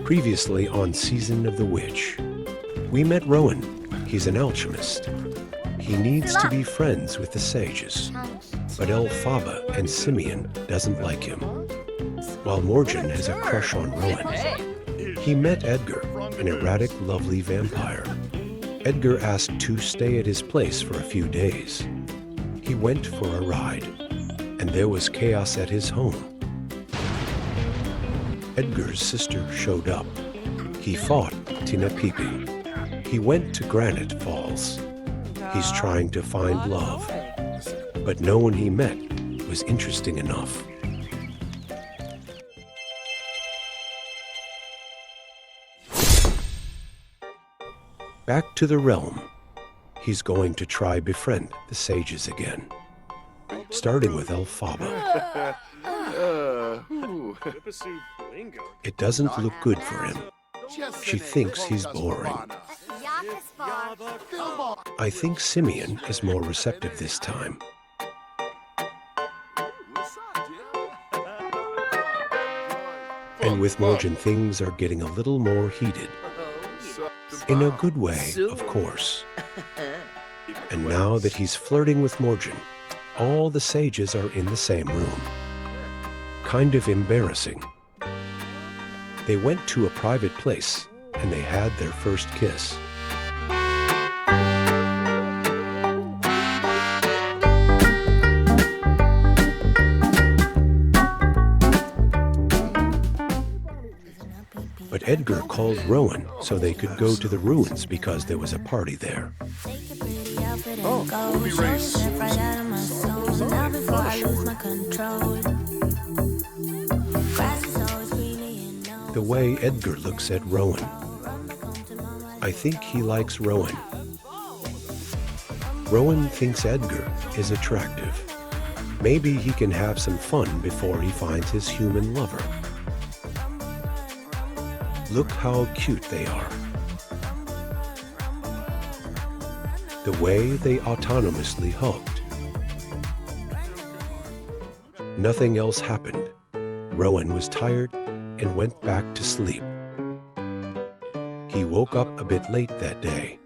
Previously on Season of the Witch, we met Rowan. He's an alchemist. He needs to be friends with the sages, but Elphaba and Simeon doesn't like him, while Morgan has a crush on Rowan. He met Edgar, an erratic, lovely vampire. Edgar asked to stay at his place for a few days. He went for a ride, and there was chaos at his home. Edgar's sister showed up. He fought Tinapipi. He went to Granite Falls. He's trying to find love, but no one he met was interesting enough. Back to the realm. He's going to try befriend the sages again, starting with Elphaba. It doesn't look good for him. She thinks he's boring. I think Simeon is more receptive this time. And with Morgan, things are getting a little more heated. In a good way, of course. And now that he's flirting with Morgan, all the sages are in the same room. Kind of embarrassing. They went to a private place, and they had their first kiss. But Edgar called Rowan so they could go to the ruins because there was a party there. Ruby race. The way Edgar looks at Rowan. I think he likes Rowan. Rowan thinks Edgar is attractive. Maybe he can have some fun before he finds his human lover. Look how cute they are. The way they autonomously hugged. Nothing else happened. Rowan was tired and went back to sleep. He woke up a bit late that day,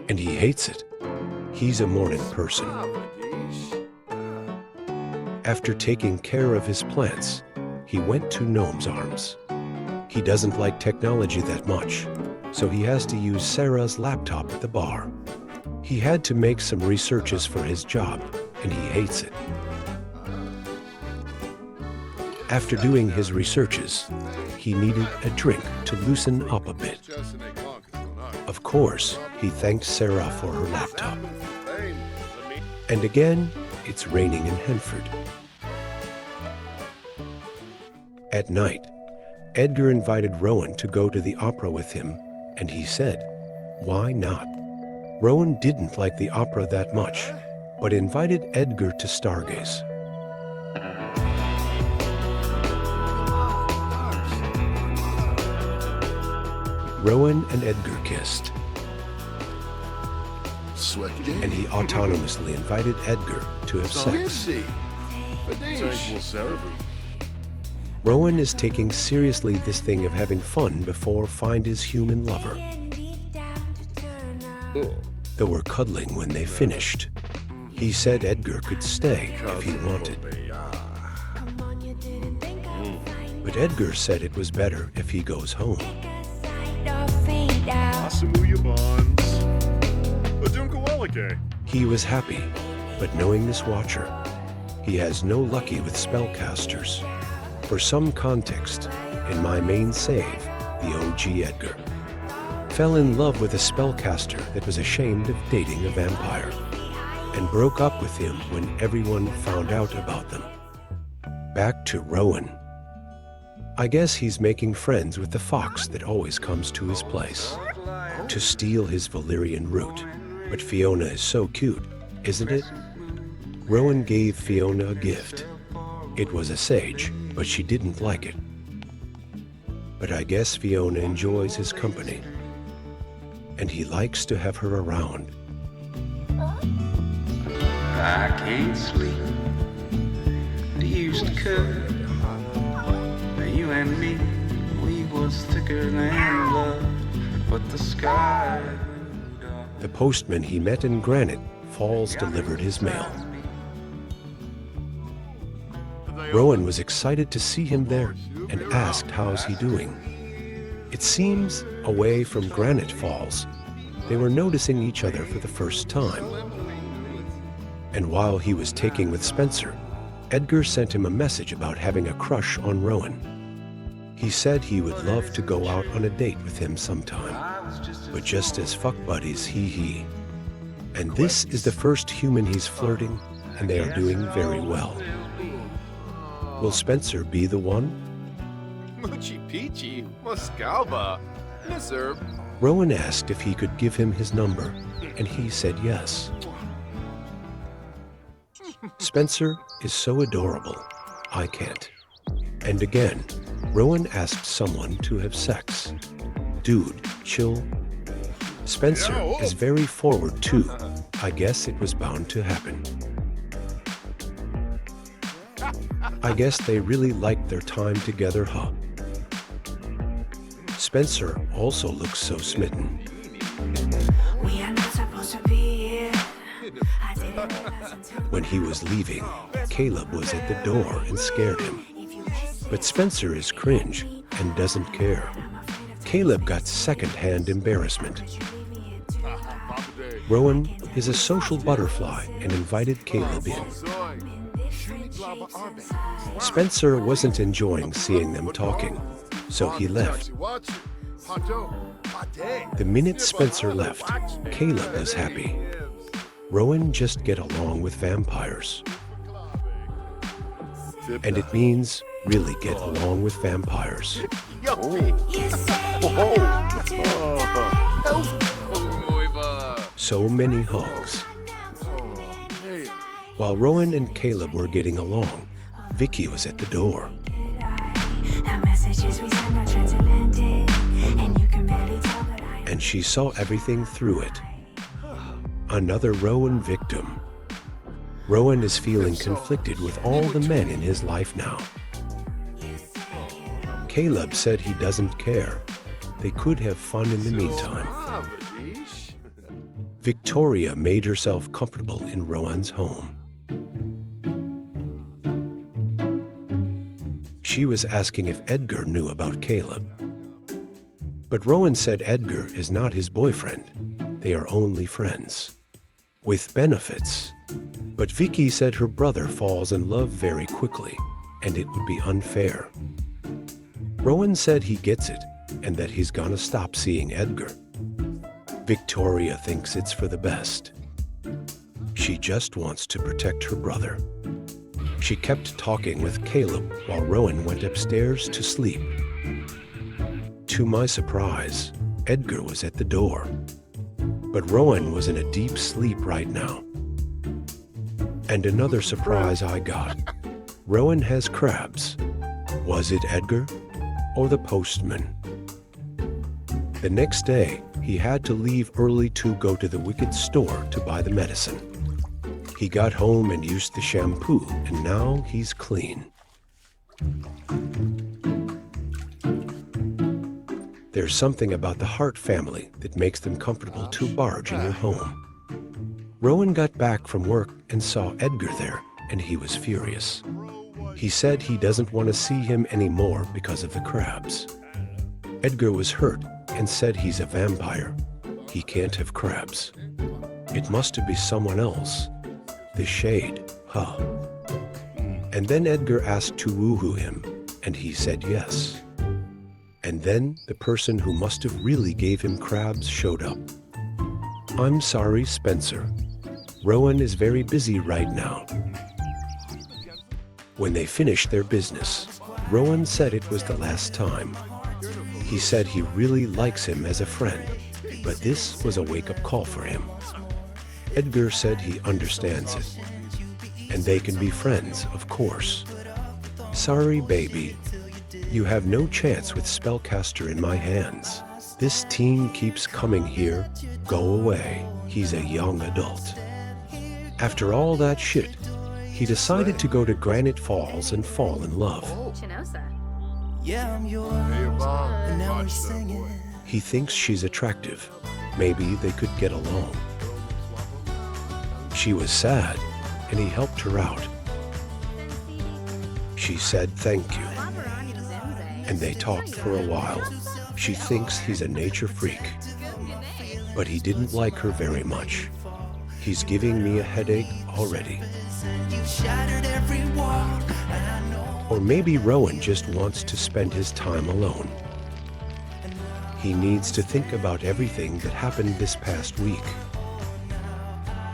and he hates it. He's a morning person. After taking care of his plants, he went to Gnome's Arms. He doesn't like technology that much, so he has to use Sarah's laptop at the bar. He had to make some researches for his job, and he hates it. After doing his researches, he needed a drink to loosen up a bit. Of course, he thanked Sarah for her laptop. And again, it's raining in Henford. At night, Edgar invited Rowan to go to the opera with him, and he said, why not? Rowan didn't like the opera that much, but invited Edgar to stargaze. Rowan and Edgar kissed, and he autonomously invited Edgar to have sex. Rowan is taking seriously this thing of having fun before find his human lover. They were cuddling when they finished. He said Edgar could stay if he wanted. But Edgar said it was better if he goes home. He was happy, but knowing this watcher, he has no lucky with spellcasters. For some context, in my main save, the OG Edgar fell in love with a spellcaster that was ashamed of dating a vampire, and broke up with him when everyone found out about them. Back to Rowan. I guess he's making friends with the fox that always comes to his place to steal his Valyrian root. But Fiona is so cute, isn't it? Rowan gave Fiona a gift. It was a sage, but she didn't like it. But I guess Fiona enjoys his company, and he likes to have her around. I can't sleep. They used to cut. You and me, we was thicker than blood, but the sky. The postman he met in Granite Falls delivered his mail. Rowan was excited to see him there and asked how's he doing. It seems, away from Granite Falls, they were noticing each other for the first time. And while he was taking with Spencer, Edgar sent him a message about having a crush on Rowan. He said he would love to go out on a date with him sometime, but just as fuck buddies, he. And this is the first human he's flirting, and they are doing very well. Will Spencer be the one? Muchi Peachy, Moscalba, Mister. Rowan asked if he could give him his number, and he said yes. Spencer is so adorable, I can't. And again, Rowan asked someone to have sex. Dude, chill. Spencer is very forward too. I guess it was bound to happen. I guess they really liked their time together, huh? Spencer also looks so smitten. We are not supposed to be here. When he was leaving, Caleb was at the door and scared him. But Spencer is cringe and doesn't care. Caleb got second-hand embarrassment. Rowan is a social butterfly and invited Caleb in. Spencer wasn't enjoying seeing them talking, so he left. The minute Spencer left, Caleb was happy. Rowan just get along with vampires. And it means really get along with vampires. So many hugs. While Rowan and Caleb were getting along, Vicky was at the door. And she saw everything through it. Another Rowan victim. Rowan is feeling conflicted with all the men in his life now. Caleb said he doesn't care. They could have fun in the meantime. Victoria made herself comfortable in Rowan's home. She was asking if Edgar knew about Caleb. But Rowan said Edgar is not his boyfriend. They are only friends. With benefits. But Vicky said her brother falls in love very quickly, and it would be unfair. Rowan said he gets it, and that he's gonna stop seeing Edgar. Victoria thinks it's for the best. She just wants to protect her brother. She kept talking with Caleb while Rowan went upstairs to sleep. To my surprise, Edgar was at the door. But Rowan was in a deep sleep right now. And another surprise I got. Rowan has crabs. Was it Edgar or the postman? The next day, he had to leave early to go to the Wicked store to buy the medicine. He got home and used the shampoo, and now he's clean. There's something about the Hart family that makes them comfortable to barge in your home. Rowan got back from work and saw Edgar there, and he was furious. He said he doesn't want to see him anymore because of the crabs. Edgar was hurt and said he's a vampire. He can't have crabs. It must be someone else. The shade, huh? And then Edgar asked to woohoo him, and he said yes. And then the person who must have really gave him crabs showed up. I'm sorry, Spencer. Rowan is very busy right now. When they finished their business, Rowan said it was the last time. He said he really likes him as a friend, but this was a wake-up call for him. Edgar said he understands it. And they can be friends, of course. Sorry, baby. You have no chance with Spellcaster in my hands. This teen keeps coming here. Go away. He's a young adult. After all that shit, he decided to go to Granite Falls and fall in love. Hey, Yvonne, watch that boy. He thinks she's attractive. Maybe they could get along. She was sad, and he helped her out. She said thank you, and they talked for a while. She thinks he's a nature freak, but he didn't like her very much. He's giving me a headache already. Or maybe Rowan just wants to spend his time alone. He needs to think about everything that happened this past week.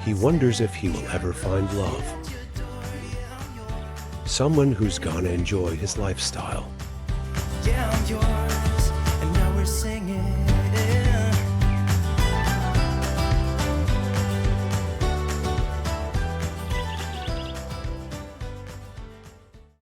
He wonders if he will ever find love. Someone who's gonna enjoy his lifestyle. Yeah, I'm yours, and now we're singing.